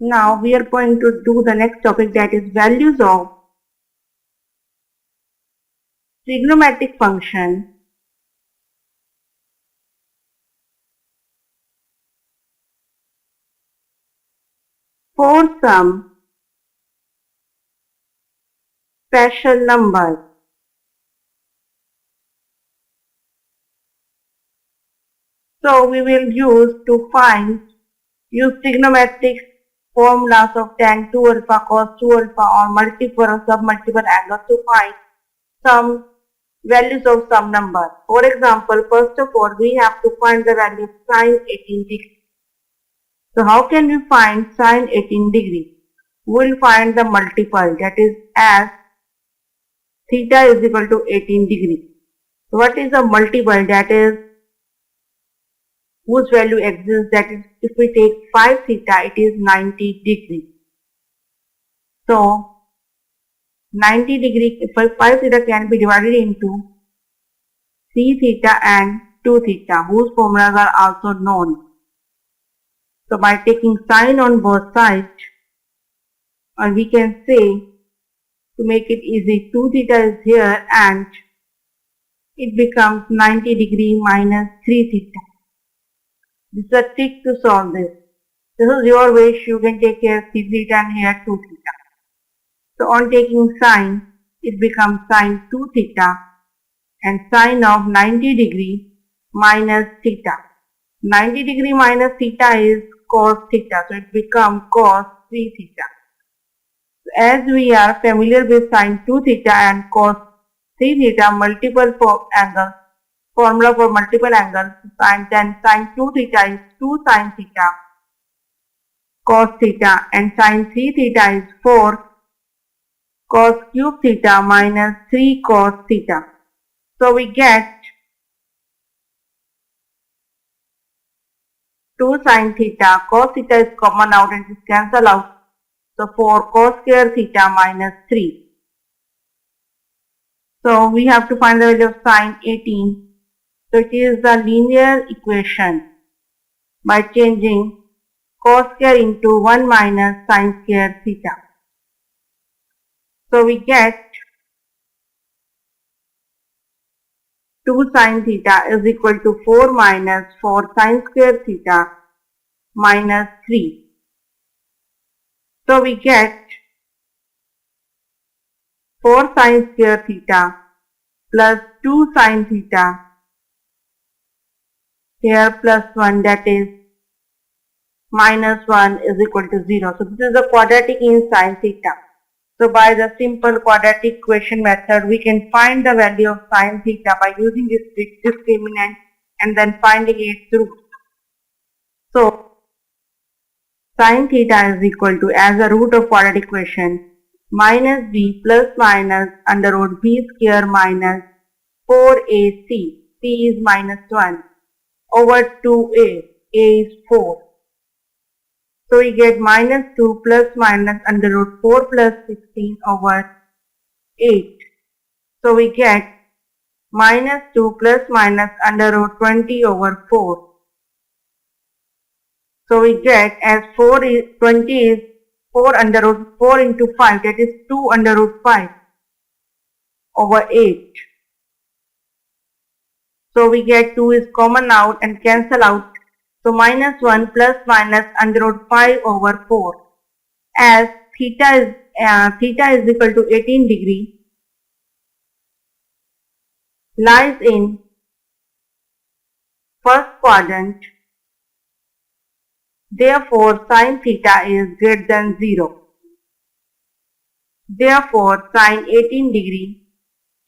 Now we are going to do the next topic, that is values of trigonometric function for some special numbers. So we will use trigonometric formulas of tan 2 alpha, cos 2 alpha, or multiple or submultiple angles to find some values of some number. For example, first of all, we have to find the value of sine 18 degree. So how can we find sine 18 degree? We will find the multiple, that is as theta is equal to 18 degree. So what is the multiple, that is whose value exists, that is if we take 5 theta, it is 90 degree. So 90 degree, 5 theta can be divided into 3 theta and 2 theta, whose formulas are also known. So by taking sine on both sides, we can say, to make it easy, 2 theta is here and it becomes 90 degree minus 3 theta. This is a trick to solve this. This is your wish, you can take here 3 theta and here 2 theta. So on taking sine, it becomes sine 2 theta and sine of 90 degree minus theta. 90 degree minus theta is cos theta, so it becomes cos 3 theta. So as we are familiar with sine 2 theta and cos 3 theta, formula for multiple angles, then sine 2 theta is 2 sine theta cos theta and sine 3 theta is 4 cos cube theta minus 3 cos theta. So we get 2 sine theta, cos theta is common out and it is cancelled out. So 4 cos square theta minus 3. So we have to find the value of sine 18. So it is the linear equation by changing cos square into 1 minus sine square theta. So we get 2 sine theta is equal to 4 minus 4 sine square theta minus 3. So we get 4 sine square theta plus 2 sine theta here plus 1, that is minus 1 is equal to 0. So this is the quadratic in sine theta. So by the simple quadratic equation method, we can find the value of sine theta by using this discriminant and then finding its root. So sine theta is equal to, as a root of quadratic equation, minus b plus minus under root b square minus 4ac, c is minus 1, over 2a, a is 4. So we get minus 2 plus minus under root 4 plus 16 over 8. So we get minus 2 plus minus under root 20 over 4. So we get, as 20 is 4 under root 4 into 5, that is 2 under root 5 over 8. So we get 2 is common out and cancel out. So minus 1 plus minus under root 5 over 4. As theta is equal to 18 degree, lies in first quadrant. Therefore, sine theta is greater than 0. Therefore, sine 18 degree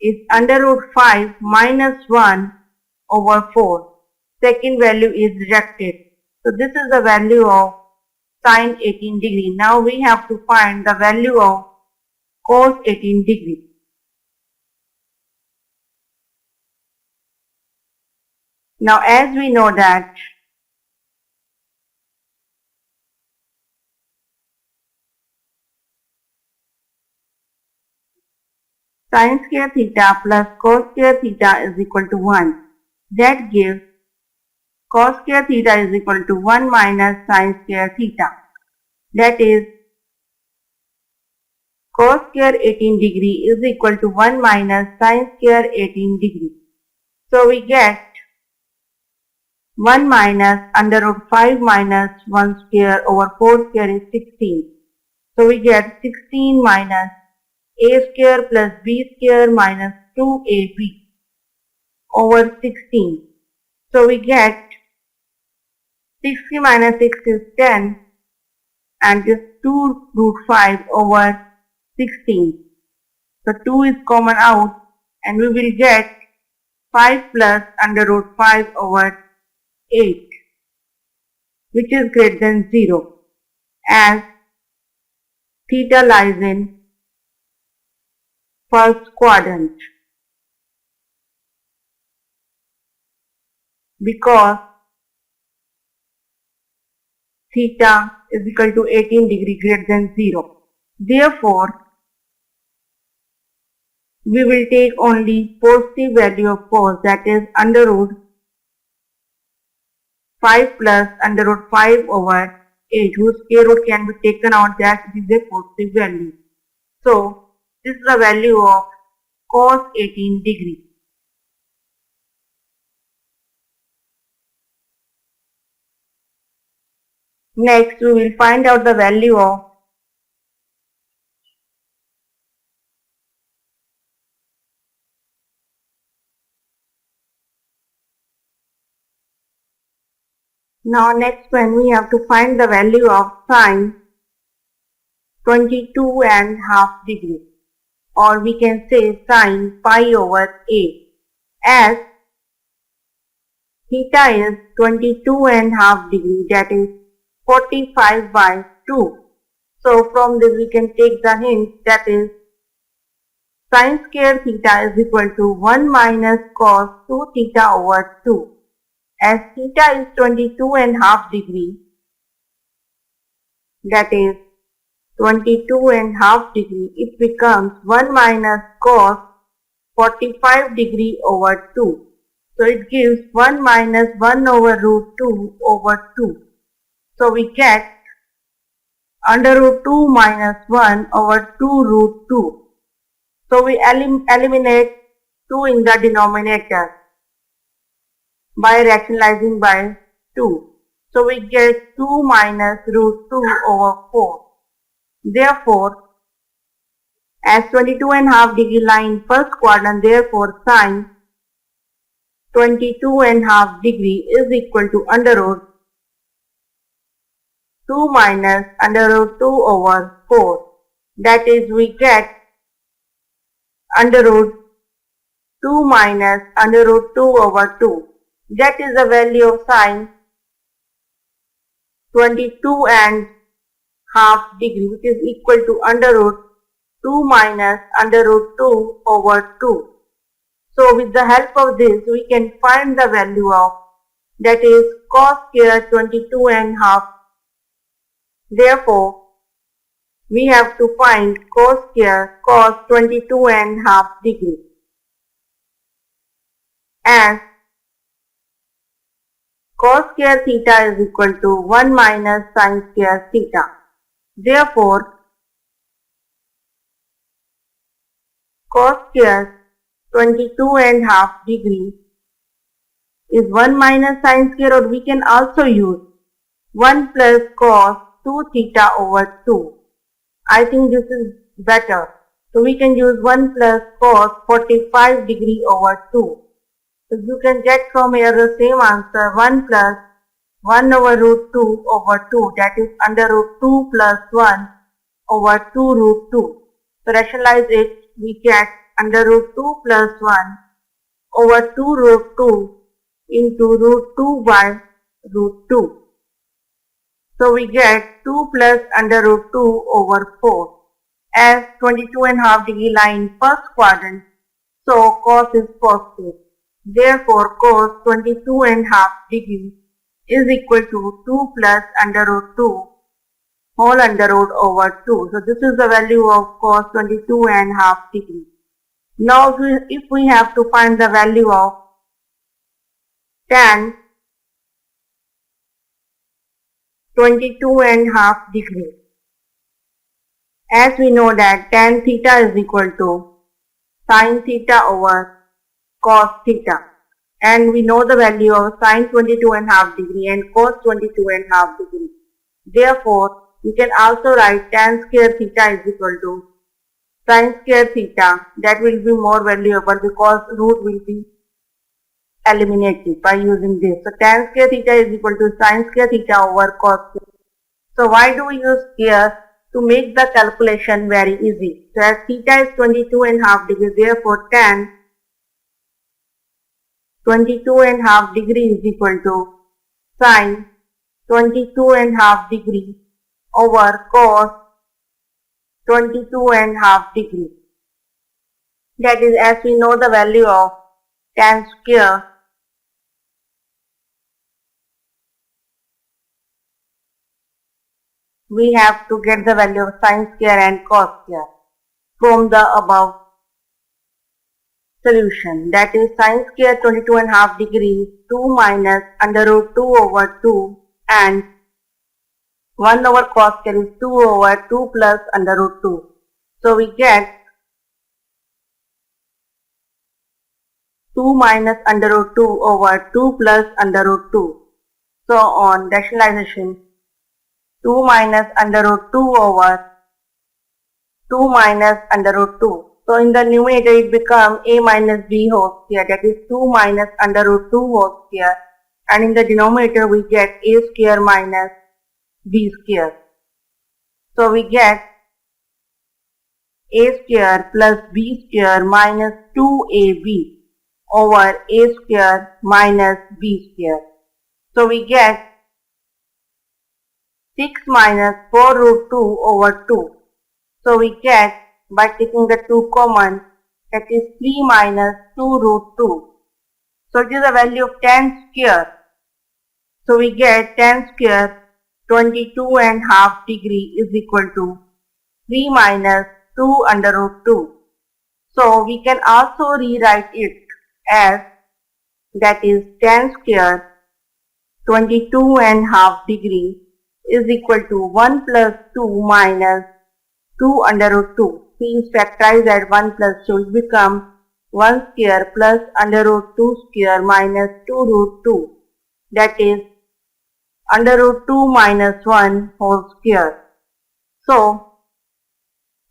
is under root 5 minus 1 over 4. Second value is rejected. So this is the value of sine 18 degree. Now we have to find the value of cos 18 degree. Now as we know that sin square theta plus cos square theta is equal to 1. That gives cos square theta is equal to 1 minus sin square theta. that is cos square 18 degree is equal to 1 minus sin square 18 degree. So we get 1 minus under root 5 minus 1 square over 4 square is 16. So we get 16 minus a square plus b square minus 2ab over 16. So we get 60 minus 6 is 10 and this 2 root 5 over 16. So 2 is common out and we will get 5 plus under root 5 over 8, which is greater than 0, as theta lies in first quadrant. Because theta is equal to 18 degree greater than 0. Therefore, we will take only positive value of cos, that is under root 5 plus under root 5 over 8, whose square root can be taken out, that is a positive value. So, this is the value of cos 18 degree. Next, we will find out the value of next one we have to find the value of sine 22.5 degree, or we can say sine pi over a, as theta is 22.5 degree, that is 45 by 2. So from this we can take the hint, that is sin square theta is equal to 1 minus cos 2 theta over 2. As theta is 22.5 degree, that is 22.5 degree, it becomes 1 minus cos 45 degree over 2. So it gives 1 minus 1 over root 2 over 2. So we get under root 2 minus 1 over 2 root 2. So we eliminate 2 in the denominator by rationalizing by 2. So we get 2 minus root 2 over 4. Therefore, as 22.5 degree lie in first quadrant, therefore sine 22.5 degree is equal to under root 2 minus under root 2 over 4. That is, we get under root 2 minus under root 2 over 2. That is the value of sine 22.5 degree, which is equal to under root 2 minus under root 2 over 2. So with the help of this, we can find the value of, that is cos square 22.5. Therefore, we have to find cos square cos 22.5 degree, as cos square theta is equal to 1 minus sin square theta. Therefore, cos square 22.5 degree is 1 minus sin square, or we can also use 1 plus cos 2 theta over 2. I think this is better. So we can use 1 plus cos 45 degree over 2. So you can get from here the same answer, 1 plus 1 over root 2 over 2, that is under root 2 plus 1 over 2 root 2. So rationalize it, we get under root 2 plus 1 over 2 root 2 into root 2 by root 2. So we get 2 plus under root 2 over 4. As 22.5 degree lie in first quadrant, so cos is positive. Therefore, cos 22.5 degree is equal to 2 plus under root 2 whole under root over 2. So this is the value of cos 22.5 degree. Now if we have to find the value of tan 22.5 degree, As we know that tan theta is equal to sin theta over cos theta. And we know the value of sin 22.5 degree and cos 22.5 degree. Therefore, you can also write tan square theta is equal to sin square theta. That will be more valuable because root will be eliminated by using this. So tan square theta is equal to sin square theta over cos theta. So why do we use square? To make the calculation very easy. So as theta is 22.5 degrees, therefore tan 22.5 degree is equal to sin 22.5 degree over cos 22.5 degree. That is, as we know the value of tan square, we have to get the value of sin square and cos square from the above solution. That is sin square 22.5 degrees 2 minus under root 2 over 2 and 1 over cos square is 2 over 2 plus under root 2. So we get 2 minus under root 2 over 2 plus under root 2. So on rationalization, 2 minus under root 2 over 2 minus under root 2. So in the numerator it becomes a minus b whole square, that is 2 minus under root 2 whole square, and in the denominator we get a square minus b square. So we get a square plus b square minus 2ab over a square minus b square. So we get 6 minus 4 root 2 over 2. So we get, by taking the 2 common, that is 3 minus 2 root 2. So it is the value of tan square. So we get tan square 22.5 degree is equal to 3 minus 2 under root 2. So we can also rewrite it as, that is tan square 22.5 degree is equal to 1 plus 2 minus 2 under root 2. C is factorized at 1 plus 2. It becomes 1 square plus under root 2 square minus 2 root 2. That is under root 2 minus 1 whole square. So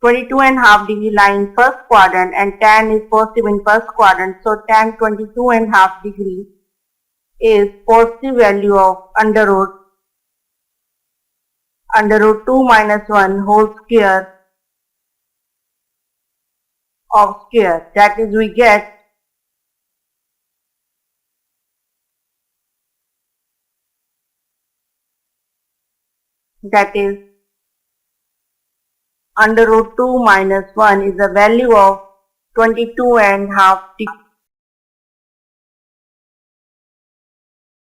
22.5 degree lie in first quadrant and tan is positive in first quadrant. So tan 22.5 degree is positive value of under root 2 minus 1 whole square of square. That is, we get under root 2 minus 1 is the value of 22.5 degree.